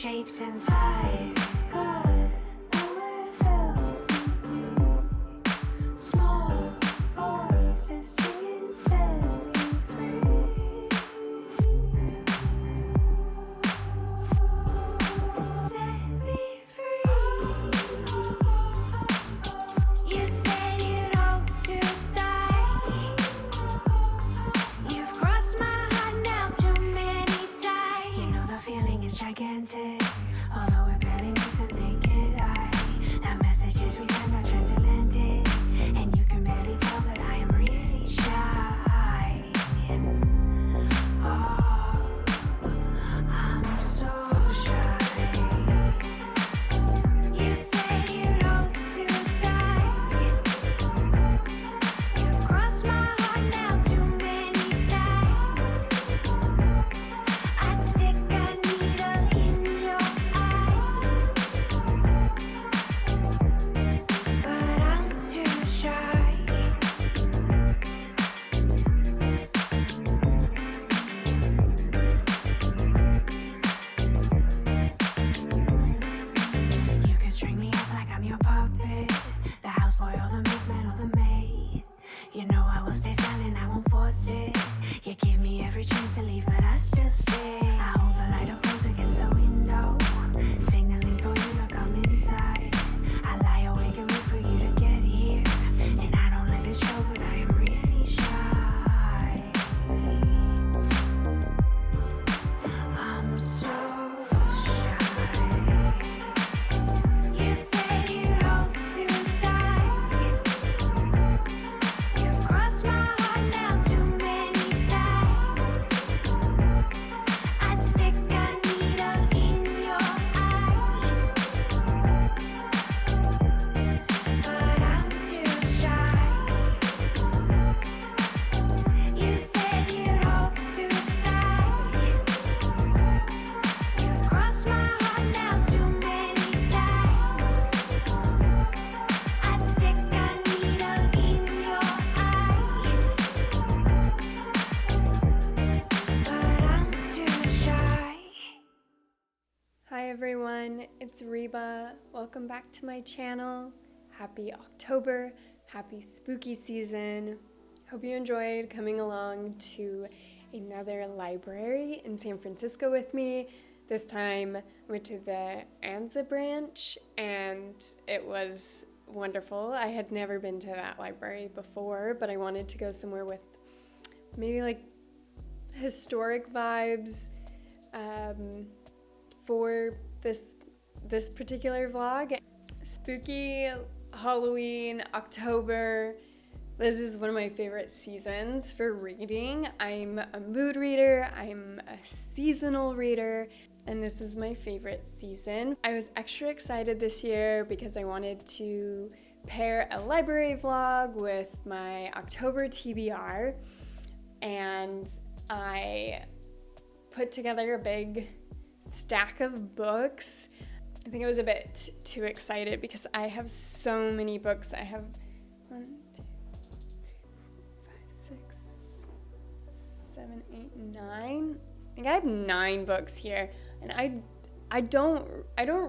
shapes and sizes. God, how it feels to be. Small voices singing, set me free. Set me free. You said you'd hope to die. You've crossed my heart now too many times. You know the feeling is gigantic, although it barely meets a naked eye. That messages we send are transatlantic, and you can barely tell, but I am really shy. Oh, I'm so shy. You said you'd hope to die. You've crossed my heart now too many times. I'd stick a needle in your eye, but I'm too shy. You can string me up like I'm your puppet, the houseboy or the milkman or the maid. You know I will stay silent, I won't force it. You give me every chance to leave, but I still stay. I hold the light up close against the window, signaling for you to come inside. I lie awake and wait for you to get here, and I don't let it show, but I am really shy. I'm so shy. You said you'd hope to die. You've crossed my heart now too many times. I'd stick a needle in your eye, but I'm too shy. You said you'd hope to die. You've crossed my heart now too many times. I'd stick a needle in your eye, but I'm too shy. Hi everyone, it's Reba. Welcome back to my channel. Happy October, happy spooky season. Hope you enjoyed coming along to another library in San Francisco with me. This time I went to the Anza branch and it was wonderful. I had never been to that library before, but I wanted to go somewhere with maybe like historic vibes for this particular vlog. Spooky Halloween, October. This is one of my favorite seasons for reading. I'm a mood reader, I'm a seasonal reader, and this is my favorite season. I was extra excited this year because I wanted to pair a library vlog with my October TBR, and I put together a big stack of books. I think I was a bit too excited because I have so many books. I have 1, 2, 3, 4, 5, 6, 7, 8, 9. I think I have 9 books here, and I don't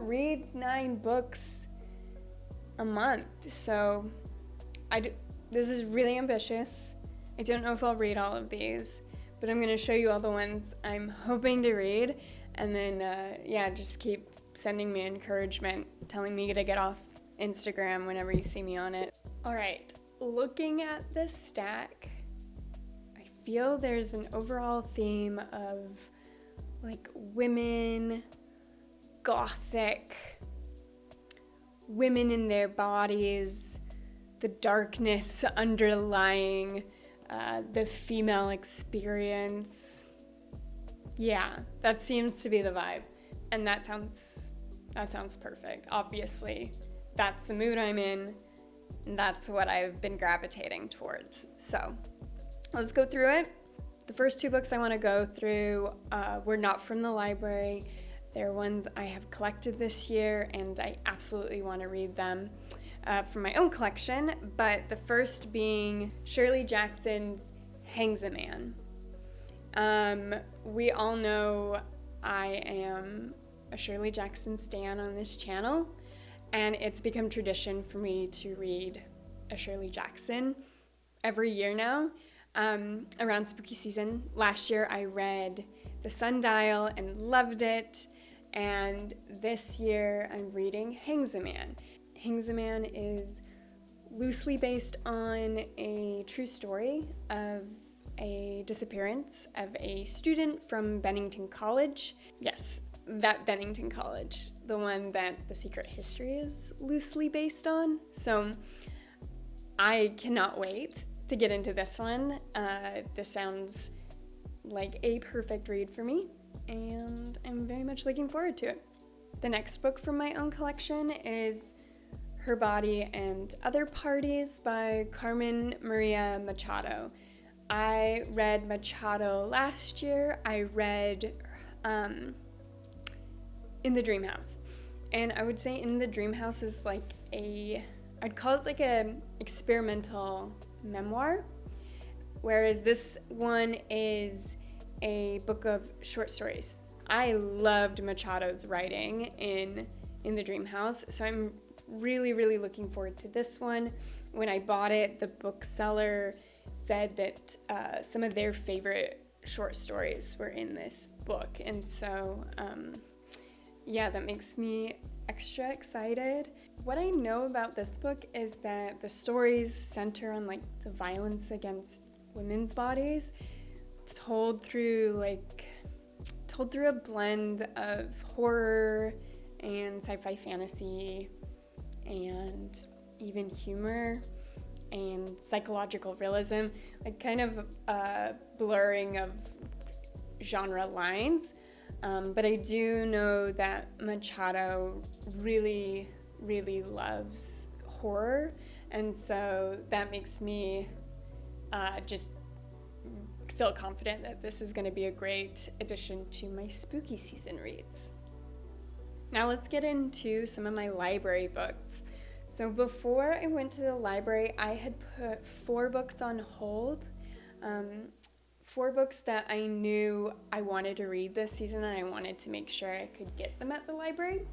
read 9 books a month. So this is really ambitious. I don't know if I'll read all of these, but I'm going to show you all the ones I'm hoping to read, and then just keep sending me encouragement, telling me to get off Instagram whenever you see me on it. All right, looking at this stack, I feel there's an overall theme of like women, gothic, women in their bodies, the darkness underlying the female experience. Yeah, that seems to be the vibe. And that sounds perfect. Obviously, that's the mood I'm in, and that's what I've been gravitating towards. So let's go through it. The first 2 books I want to go through were not from the library. They're ones I have collected this year, and I absolutely want to read them from my own collection. But the first being Shirley Jackson's Hangsaman. We all know I am a Shirley Jackson stan on this channel, and it's become tradition for me to read a Shirley Jackson every year now, around spooky season. Last year I read The Sundial and loved it, and this year I'm reading Hangsaman. Hangsaman is loosely based on a true story of a disappearance of a student from Bennington College. Yes, that Bennington College, the one that The Secret History is loosely based on. So I cannot wait to get into this one. This sounds like a perfect read for me, and I'm very much looking forward to it. The next book from my own collection is Her Body and Other Parties by Carmen Maria Machado. I read Machado last year. I read In the Dream House. And I would say In the Dream House is like I'd call it like a experimental memoir, whereas this one is a book of short stories. I loved Machado's writing in the Dream House, so I'm really, really looking forward to this one. When I bought it, the bookseller said that some of their favorite short stories were in this book, and so yeah, that makes me extra excited. What I know about this book is that the stories center on like the violence against women's bodies, told through a blend of horror and sci-fi fantasy and even humor and psychological realism, like kind of blurring of genre lines. But I do know that Machado really, really loves horror, and so that makes me just feel confident that this is going to be a great addition to my spooky season reads. Now let's get into some of my library books. So before I went to the library, I had put 4 books on hold. 4 books that I knew I wanted to read this season, and I wanted to make sure I could get them at the library.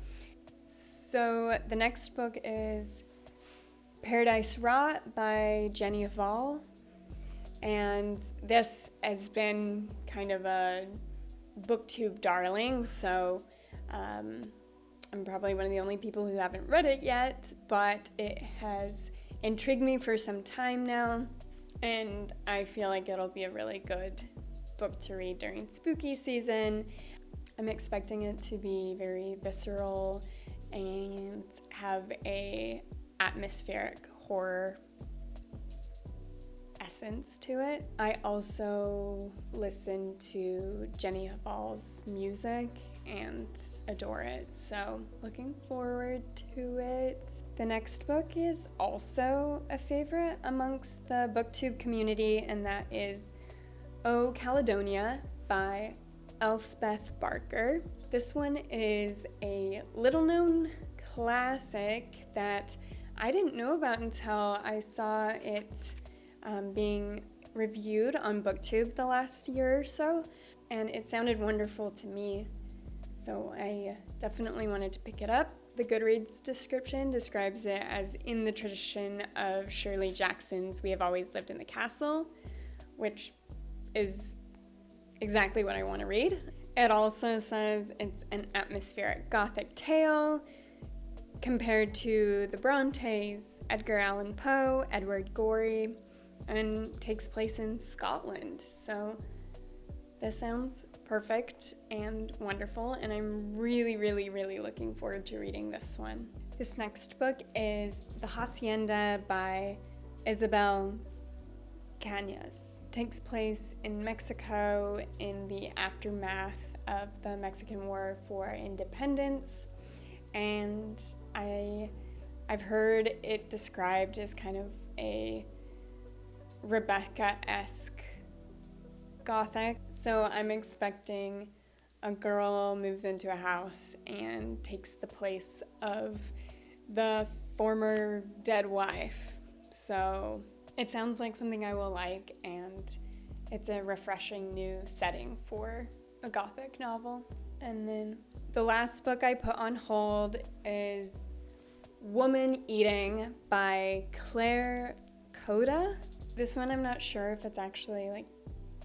So the next book is Paradise Rot by Hval. And this has been kind of a booktube darling, so I'm probably one of the only people who haven't read it yet, but it has intrigued me for some time now, and I feel like it'll be a really good book to read during spooky season. I'm expecting it to be very visceral and have a atmospheric horror essence to it. I also listen to Hval's music and adore it, so looking forward to it. The next book is also a favorite amongst the booktube community, and that is Oh Caledonia by Elspeth Barker. This one is a little-known classic that I didn't know about until I saw it being reviewed on booktube the last year or so, and it sounded wonderful to me, so I definitely wanted to pick it up. The Goodreads description describes it as in the tradition of Shirley Jackson's We Have Always Lived in the Castle, which is exactly what I want to read. It also says it's an atmospheric gothic tale compared to the Brontes, Edgar Allan Poe, Edward Gorey, and takes place in Scotland. So this sounds perfect and wonderful, and I'm really, really, really looking forward to reading this one. This next book is The Hacienda by Isabel Cañas. It takes place in Mexico in the aftermath of the Mexican War for Independence, and I've heard it described as kind of a Rebecca-esque gothic, so I'm expecting a girl moves into a house and takes the place of the former dead wife. So it sounds like something I will like, and it's a refreshing new setting for a gothic novel. And then The last book I put on hold is Woman Eating by Kohda. This one I'm not sure if it's actually like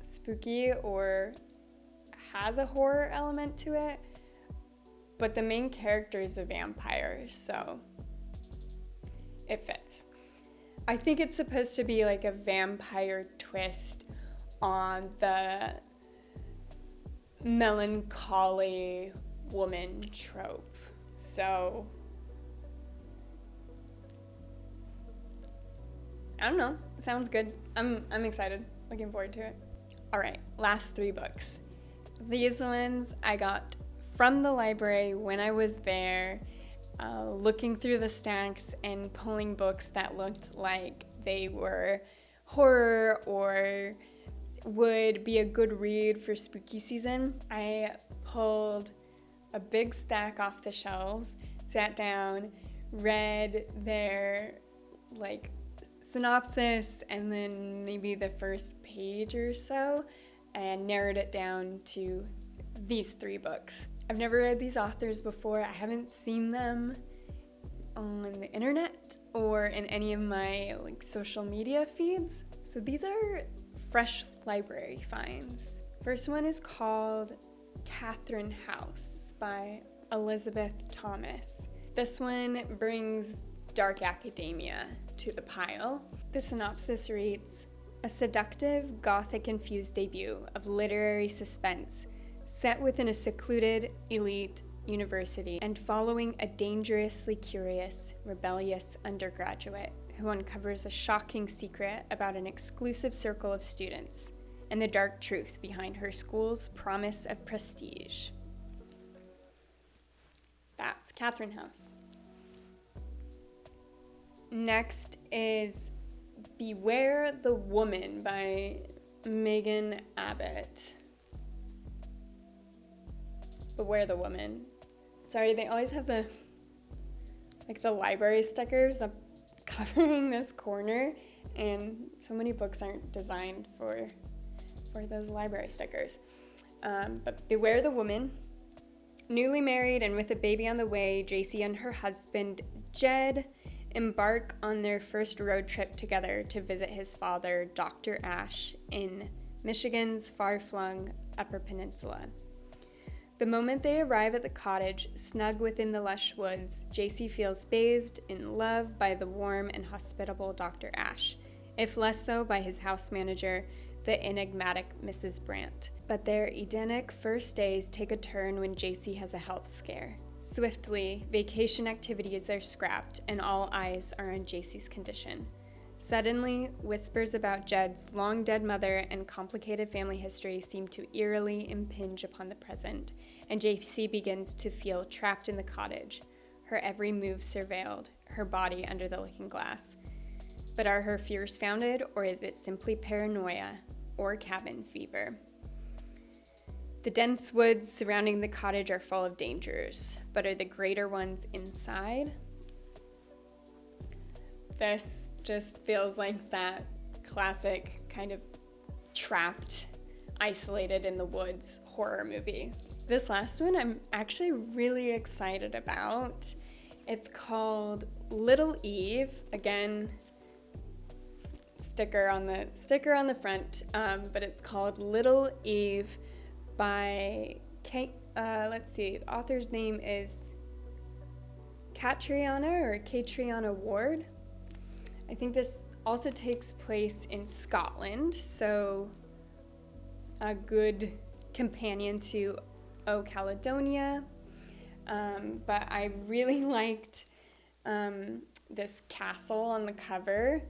spooky or has a horror element to it, but the main character is a vampire, so it fits. I think it's supposed to be like a vampire twist on the melancholy woman trope. So I don't know. Sounds good. I'm excited. Looking forward to it. All right, last 3 books. These ones I got from the library when I was there, looking through the stacks and pulling books that looked like they were horror or would be a good read for spooky season. I pulled a big stack off the shelves, sat down, read their like synopsis and then maybe the first page or so, and narrowed it down to these 3 books. I've never read these authors before. I haven't seen them on the internet or in any of my like social media feeds. So these are fresh library finds. First one is called Catherine House by Elizabeth Thomas. This one brings dark academia to the pile. The synopsis reads, a seductive, gothic-infused debut of literary suspense set within a secluded, elite university and following a dangerously curious, rebellious undergraduate who uncovers a shocking secret about an exclusive circle of students and the dark truth behind her school's promise of prestige. That's Catherine House. Next is Beware the Woman by Megan Abbott. Beware the Woman. Sorry, they always have the library stickers up covering this corner, and so many books aren't designed for those library stickers. But Beware the Woman. Newly married and with a baby on the way, JC and her husband, Jed, embark on their first road trip together to visit his father, Dr. Ash, in Michigan's far-flung Upper Peninsula. The moment they arrive at the cottage, snug within the lush woods, JC feels bathed in love by the warm and hospitable Dr. Ash, if less so by his house manager, the enigmatic Mrs. Brandt. But their Edenic first days take a turn when JC has a health scare. Swiftly, vacation activities are scrapped and all eyes are on JC's condition. Suddenly, whispers about Jed's long-dead mother and complicated family history seem to eerily impinge upon the present, and JC begins to feel trapped in the cottage, her every move surveilled, her body under the looking glass. But are her fears founded, or is it simply paranoia or cabin fever? The dense woods surrounding the cottage are full of dangers, but are the greater ones inside? This just feels like that classic kind of trapped, isolated in the woods horror movie. This last one I'm actually really excited about. It's called Little Eve. Again, sticker on the front, but it's called Little Eve by the author's name is Catriona Ward. I think this also takes place in Scotland, so a good companion to Caledonia. But I really liked this castle on the cover.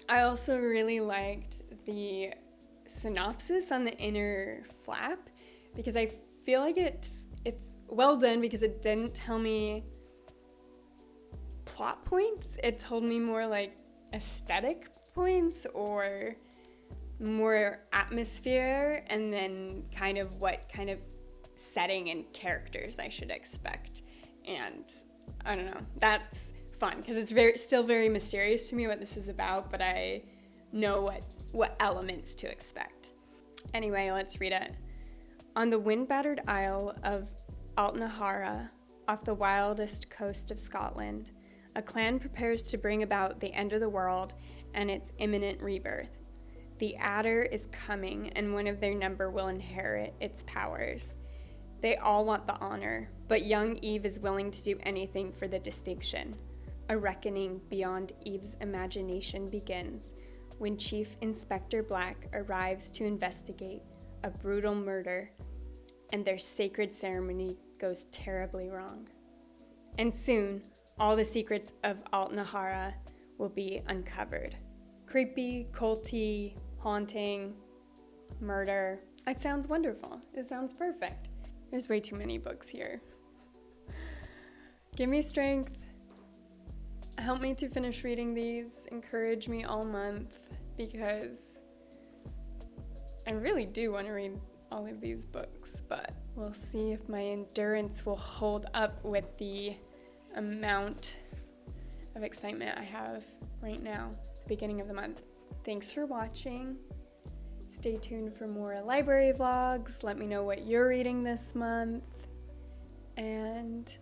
I also really liked the synopsis on the inner flap because I feel like it's well done because it didn't tell me plot points. It told me more like aesthetic points or more atmosphere, and then kind of what kind of setting and characters I should expect. And I don't know, that's fun because it's still very mysterious to me what this is about, but I know what elements to expect. Anyway, let's read it. On the wind-battered isle of Altnahara, off the wildest coast of Scotland, a clan prepares to bring about the end of the world and its imminent rebirth. The Adder is coming, and one of their number will inherit its powers. They all want the honor, but young Eve is willing to do anything for the distinction. A reckoning beyond Eve's imagination begins when Chief Inspector Black arrives to investigate a brutal murder, and their sacred ceremony goes terribly wrong. And soon, all the secrets of Altnahara will be uncovered. Creepy, culty, haunting, murder. It sounds wonderful. It sounds perfect. There's way too many books here. Give me strength. Help me to finish reading these. Encourage me all month, because I really do want to read all of these books, but we'll see if my endurance will hold up with the amount of excitement I have right now, at the beginning of the month. Thanks for watching. Stay tuned for more library vlogs. Let me know what you're reading this month. And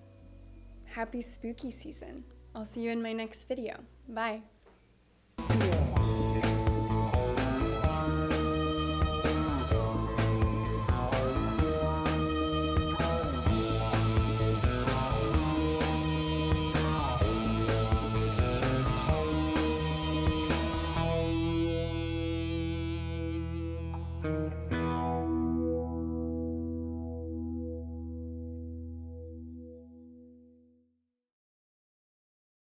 happy spooky season. I'll see you in my next video. Bye.